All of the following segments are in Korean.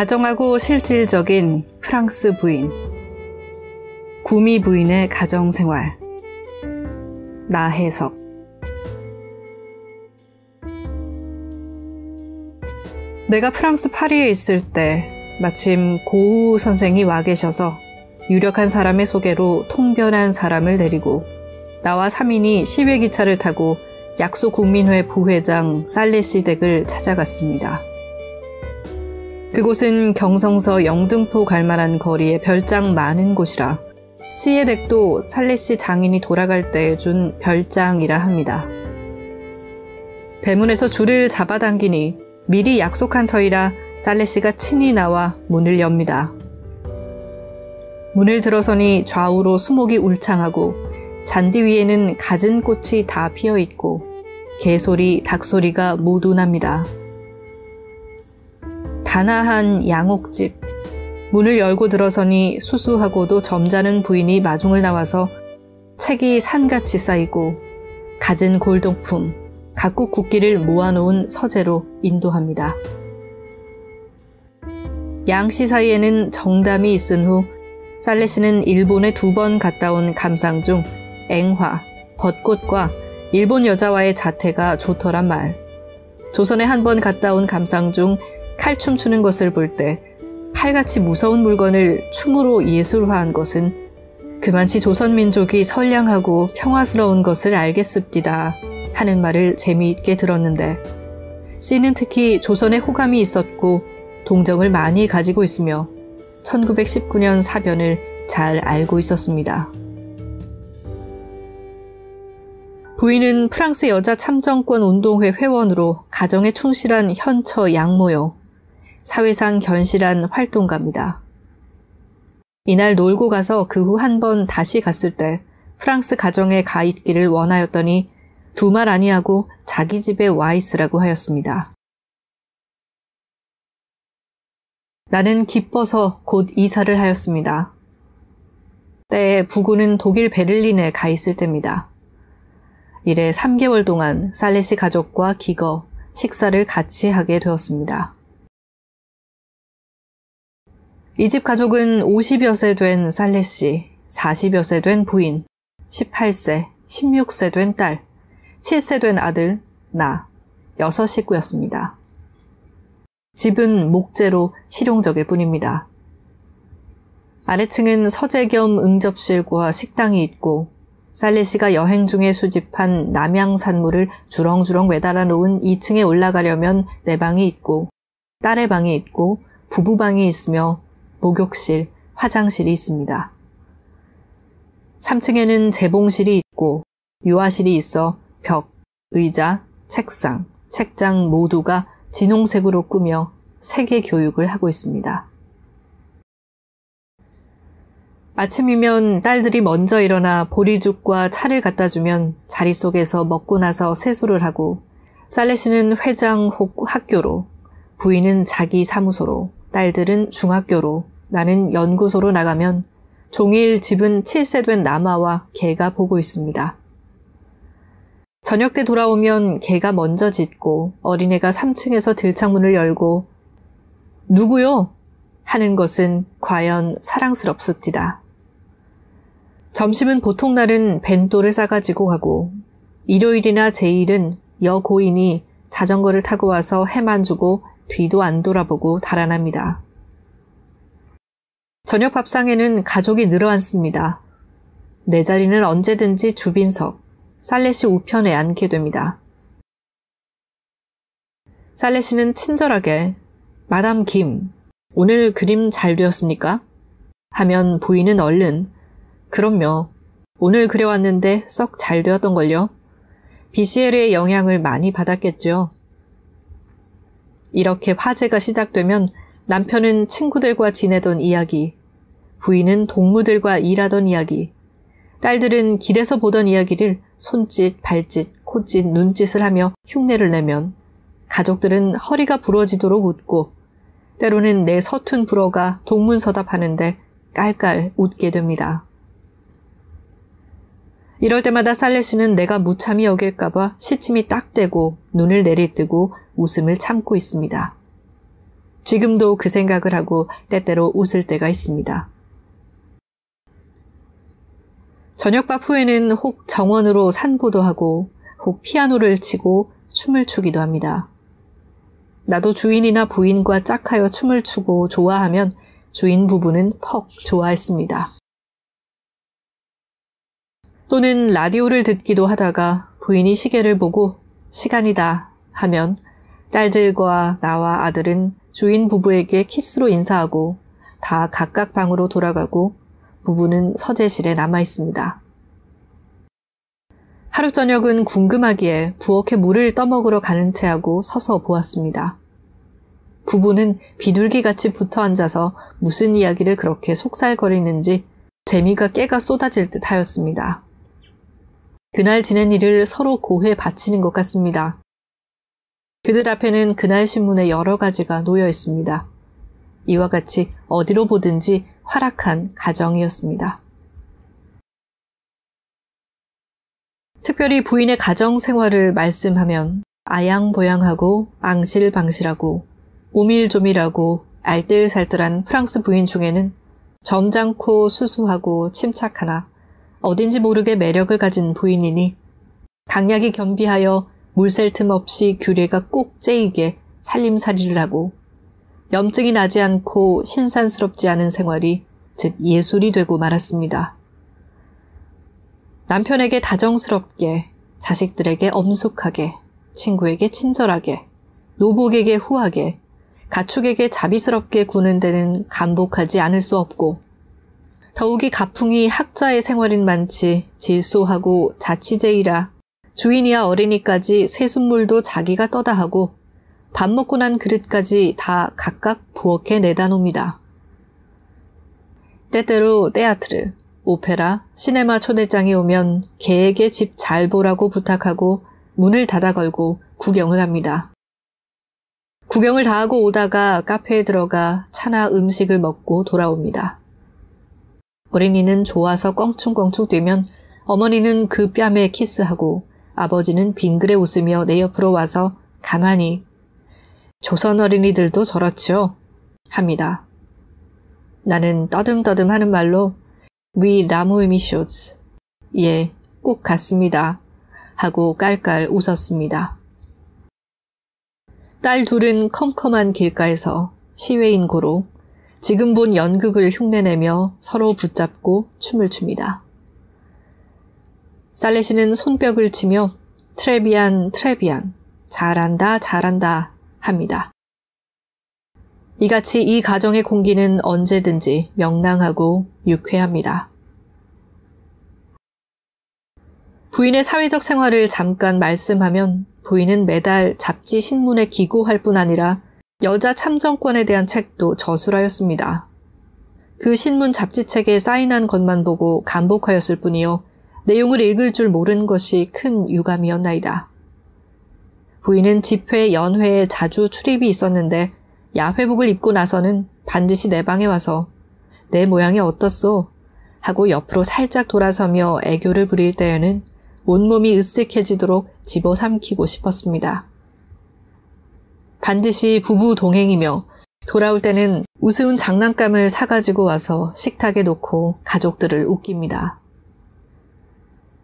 다정하고 실질적인 프랑스 부인, 구미 부인의 가정생활. 나혜석. 내가 프랑스 파리에 있을 때 마침 고우 선생이 와 계셔서 유력한 사람의 소개로 통변한 사람을 데리고 나와 3인이 시외기차를 타고 약소국민회 부회장 살레시 댁을 찾아갔습니다. 그곳은 경성서 영등포 갈 만한 거리에 별장 많은 곳이라 씨의 댁도 살레시 장인이 돌아갈 때 준 별장이라 합니다. 대문에서 줄을 잡아당기니 미리 약속한 터이라 살레시가 친히 나와 문을 엽니다. 문을 들어서니 좌우로 수목이 울창하고 잔디 위에는 갖은 꽃이 다 피어있고 개소리, 닭소리가 모두 납니다. 단아한 양옥집. 문을 열고 들어서니 수수하고도 점잖은 부인이 마중을 나와서 책이 산같이 쌓이고 갖은 골동품, 각국 국기를 모아놓은 서재로 인도합니다. 양씨 사이에는 정담이 있은 후 살레시는 일본에 2번 갔다 온 감상 중 앵화, 벚꽃과 일본 여자와의 자태가 좋더란 말, 조선에 1번 갔다 온 감상 중 칼춤 추는 것을 볼 때 칼같이 무서운 물건을 춤으로 예술화한 것은 그만치 조선민족이 선량하고 평화스러운 것을 알겠습디다 하는 말을 재미있게 들었는데, 씨는 특히 조선에 호감이 있었고 동정을 많이 가지고 있으며 1919년 사변을 잘 알고 있었습니다. 부인은 프랑스 여자 참정권 운동회 회원으로 가정에 충실한 현처 양모요, 사회상 견실한 활동가입니다. 이날 놀고 가서 그 후 1번 다시 갔을 때 프랑스 가정에 가 있기를 원하였더니 두말 아니하고 자기 집에 와 있으라고 하였습니다. 나는 기뻐서 곧 이사를 하였습니다. 때에 부부는 독일 베를린에 가 있을 때입니다. 이래 3개월 동안 살레시 가족과 기거, 식사를 같이 하게 되었습니다. 이 집 가족은 50여 세 된 살레시, 40여 세 된 부인, 18세, 16세 된 딸, 7세 된 아들, 나, 6식구였습니다. 집은 목재로 실용적일 뿐입니다. 아래층은 서재 겸 응접실과 식당이 있고 살레시가 여행 중에 수집한 남양산물을 주렁주렁 매달아 놓은 2층에 올라가려면 4방이 있고 딸의 방이 있고 부부방이 있으며 목욕실, 화장실이 있습니다. 3층에는 재봉실이 있고 유아실이 있어 벽, 의자, 책상, 책장 모두가 진홍색으로 꾸며 세계 교육을 하고 있습니다. 아침이면 딸들이 먼저 일어나 보리죽과 차를 갖다 주면 자리 속에서 먹고 나서 세수를 하고 살레시는 회장 혹 학교로, 부인은 자기 사무소로, 딸들은 중학교로, 나는 연구소로 나가면 종일 집은 7세 된 남아와 개가 보고 있습니다. 저녁 때 돌아오면 개가 먼저 짖고 어린애가 3층에서 들창문을 열고 누구요? 하는 것은 과연 사랑스럽습니다. 점심은 보통 날은 벤또를 싸가지고 가고 일요일이나 제일은 여고인이 자전거를 타고 와서 해만 주고 뒤도 안 돌아보고 달아납니다. 저녁 밥상에는 가족이 늘어앉습니다. 내 자리는 언제든지 주빈석, 살레시 우편에 앉게 됩니다. 살레시는 친절하게 마담 김, 오늘 그림 잘 되었습니까? 하면 부인은 얼른 그럼요. 오늘 그려왔는데 썩 잘 되었던걸요. BCL의 영향을 많이 받았겠죠. 이렇게 화제가 시작되면 남편은 친구들과 지내던 이야기, 부인은 동무들과 일하던 이야기, 딸들은 길에서 보던 이야기를 손짓, 발짓, 콧짓, 눈짓을 하며 흉내를 내면 가족들은 허리가 부러지도록 웃고 때로는 내 서툰 불어가 동문서답하는데 깔깔 웃게 됩니다. 이럴 때마다 살레시는 내가 무참히 여길까봐 시침이 딱 떼고 눈을 내리뜨고 웃음을 참고 있습니다. 지금도 그 생각을 하고 때때로 웃을 때가 있습니다. 저녁밥 후에는 혹 정원으로 산보도 하고 혹 피아노를 치고 춤을 추기도 합니다. 나도 주인이나 부인과 짝하여 춤을 추고 좋아하면 주인 부부는 퍽 좋아했습니다. 또는 라디오를 듣기도 하다가 부인이 시계를 보고 시간이다 하면 딸들과 나와 아들은 주인 부부에게 키스로 인사하고 다 각각 방으로 돌아가고 부부는 서재실에 남아 있습니다. 하루 저녁은 궁금하기에 부엌에 물을 떠먹으러 가는 체하고 서서 보았습니다. 부부는 비둘기같이 붙어 앉아서 무슨 이야기를 그렇게 속살거리는지 재미가 깨가 쏟아질 듯 하였습니다. 그날 지낸 일을 서로 고해 바치는 것 같습니다. 그들 앞에는 그날 신문에 여러 가지가 놓여 있습니다. 이와 같이 어디로 보든지 활락한 가정이었습니다. 특별히 부인의 가정 생활을 말씀하면 아양보양하고 앙실방실하고 오밀조밀하고 알뜰살뜰한 프랑스 부인 중에는 점잖고 수수하고 침착하나 어딘지 모르게 매력을 가진 부인이니 강약이 겸비하여 물샐 틈 없이 규례가 꼭 째이게 살림살이를 하고 염증이 나지 않고 신산스럽지 않은 생활이 즉 예술이 되고 말았습니다. 남편에게 다정스럽게, 자식들에게 엄숙하게, 친구에게 친절하게, 노복에게 후하게, 가축에게 자비스럽게 구는 데는 감복하지 않을 수 없고 더욱이 가풍이 학자의 생활인 많지 질소하고 자치제이라 주인이야 어린이까지 새순물도 자기가 떠다 하고 밥 먹고 난 그릇까지 다 각각 부엌에 내다 놉니다. 때때로 테아트르, 오페라, 시네마 초대장이 오면 개에게 집 잘 보라고 부탁하고 문을 닫아 걸고 구경을 합니다. 구경을 다 하고 오다가 카페에 들어가 차나 음식을 먹고 돌아옵니다. 어린이는 좋아서 껑충껑충 뛰면 어머니는 그 뺨에 키스하고 아버지는 빙그레 웃으며 내 옆으로 와서 가만히 조선 어린이들도 저렇지요 합니다. 나는 떠듬떠듬 하는 말로 위 라무이미쇼즈 예, 꼭 같습니다 하고 깔깔 웃었습니다. 딸 둘은 컴컴한 길가에서 시외인 고로 지금 본 연극을 흉내내며 서로 붙잡고 춤을 춥니다. 살레시는 손뼉을 치며 트레비안 트레비안 잘한다 잘한다 합니다. 이같이 이 가정의 공기는 언제든지 명랑하고 유쾌합니다. 부인의 사회적 생활을 잠깐 말씀하면 부인은 매달 잡지 신문에 기고할 뿐 아니라 여자 참정권에 대한 책도 저술하였습니다. 그 신문 잡지책에 사인한 것만 보고 감복하였을 뿐이요. 내용을 읽을 줄 모르는 것이 큰 유감이었나이다. 부인은 집회, 연회에 자주 출입이 있었는데 야회복을 입고 나서는 반드시 내 방에 와서 내 모양이 어떻소? 하고 옆으로 살짝 돌아서며 애교를 부릴 때에는 온몸이 으쓱해지도록 집어삼키고 싶었습니다. 반드시 부부 동행이며 돌아올 때는 우스운 장난감을 사가지고 와서 식탁에 놓고 가족들을 웃깁니다.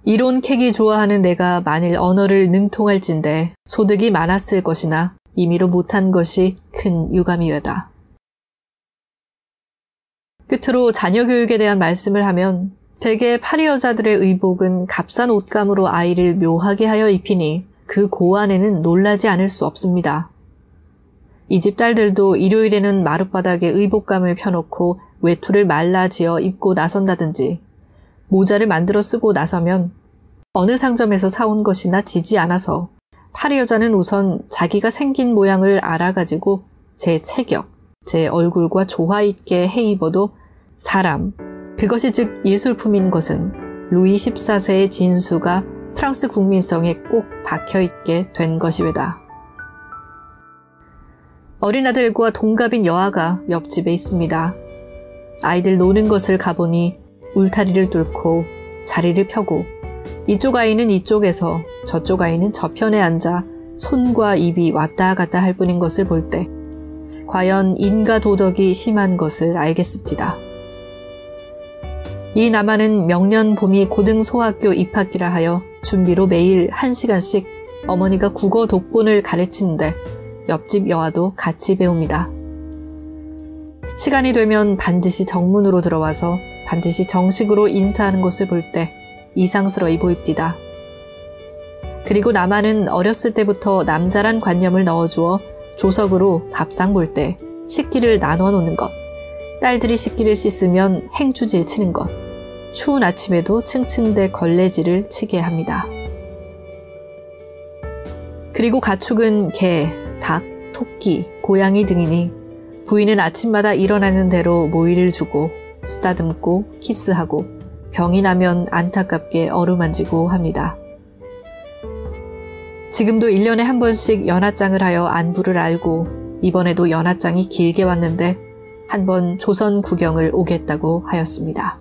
이론 캐기 좋아하는 내가 만일 언어를 능통할진대 소득이 많았을 것이나 임의로 못한 것이 큰 유감이외다. 끝으로 자녀 교육에 대한 말씀을 하면 대개 파리 여자들의 의복은 값싼 옷감으로 아이를 묘하게 하여 입히니 그 고안에는 놀라지 않을 수 없습니다. 이 집 딸들도 일요일에는 마룻바닥에 의복감을 펴놓고 외투를 말라지어 입고 나선다든지 모자를 만들어 쓰고 나서면 어느 상점에서 사온 것이나 지지 않아서 파리 여자는 우선 자기가 생긴 모양을 알아가지고 제 체격, 제 얼굴과 조화 있게 해 입어도 사람, 그것이 즉 예술품인 것은 루이 14세의 진수가 프랑스 국민성에 꼭 박혀있게 된 것이외다. 어린 아들과 동갑인 여아가 옆집에 있습니다. 아이들 노는 것을 가보니 울타리를 뚫고 자리를 펴고 이쪽 아이는 이쪽에서 저쪽 아이는 저편에 앉아 손과 입이 왔다 갔다 할 뿐인 것을 볼 때 과연 인가 도덕이 심한 것을 알겠습니다. 이 남아는 명년 봄이 고등소학교 입학기라 하여 준비로 매일 1시간씩 어머니가 국어 독본을 가르치는데 옆집 여아도 같이 배웁니다. 시간이 되면 반드시 정문으로 들어와서 반드시 정식으로 인사하는 것을 볼 때 이상스러이 보입니다. 그리고 남아는 어렸을 때부터 남자란 관념을 넣어주어 조석으로 밥상 볼 때 식기를 나눠 놓는 것, 딸들이 식기를 씻으면 행주질 치는 것, 추운 아침에도 층층대 걸레질을 치게 합니다. 그리고 가축은 개, 닭, 토끼, 고양이 등이니 부인은 아침마다 일어나는 대로 모이를 주고 쓰다듬고 키스하고 병이 나면 안타깝게 어루만지고 합니다. 지금도 1년에 한 번씩 연하장을 하여 안부를 알고 이번에도 연하장이 길게 왔는데 한 번 조선 구경을 오겠다고 하였습니다.